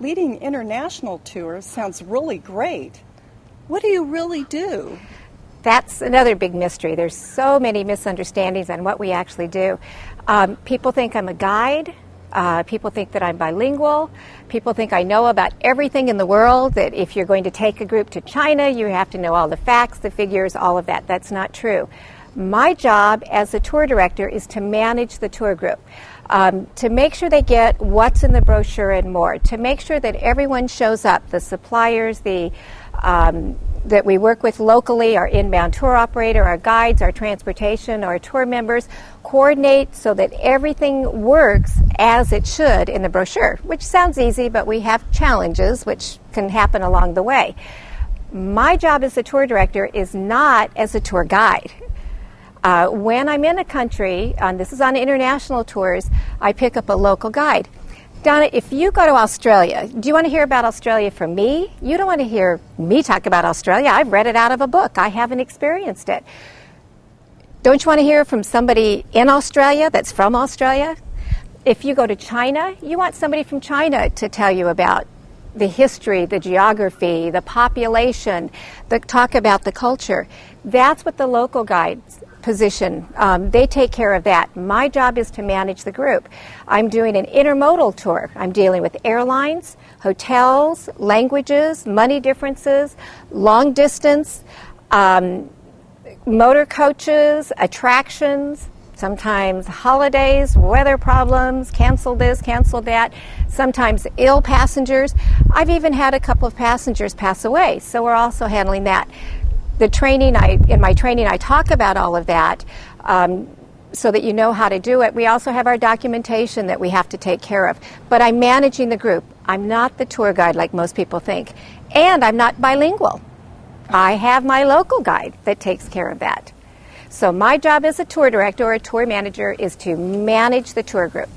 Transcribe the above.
Leading international tours sounds really great. What do you really do? That's another big mystery. There's so many misunderstandings on what we actually do. People think I'm a guide. People think that I'm bilingual. People think I know about everything in the world, that if you're going to take a group to China, you have to know all the facts, the figures, all of that. That's not true. My job as a tour director is to manage the tour group, to make sure they get what's in the brochure and more, to make sure that everyone shows up, the suppliers, that we work with locally, our inbound tour operator, our guides, our transportation, our tour members, coordinate so that everything works as it should in the brochure, which sounds easy, but we have challenges which can happen along the way. My job as a tour director is not as a tour guide. When I'm in a country, this is on international tours, I pick up a local guide. Donna, if you go to Australia, do you want to hear about Australia from me? You don't want to hear me talk about Australia. I've read it out of a book. I haven't experienced it. Don't you want to hear from somebody in Australia that's from Australia? If you go to China, you want somebody from China to tell you about the history, the geography, the population, talk about the culture. That's what the local guides position. They take care of that. My job is to manage the group. I'm doing an intermodal tour. I'm dealing with airlines, hotels, languages, money differences, long distance, motor coaches, attractions, sometimes holidays, weather problems, cancel this, cancel that, sometimes ill passengers. I've even had a couple of passengers pass away, so we're also handling that. In my training, I talk about all of that so that you know how to do it. We also have our documentation that we have to take care of. But I'm managing the group. I'm not the tour guide like most people think. And I'm not bilingual. I have my local guide that takes care of that. So my job as a tour director or a tour manager is to manage the tour group.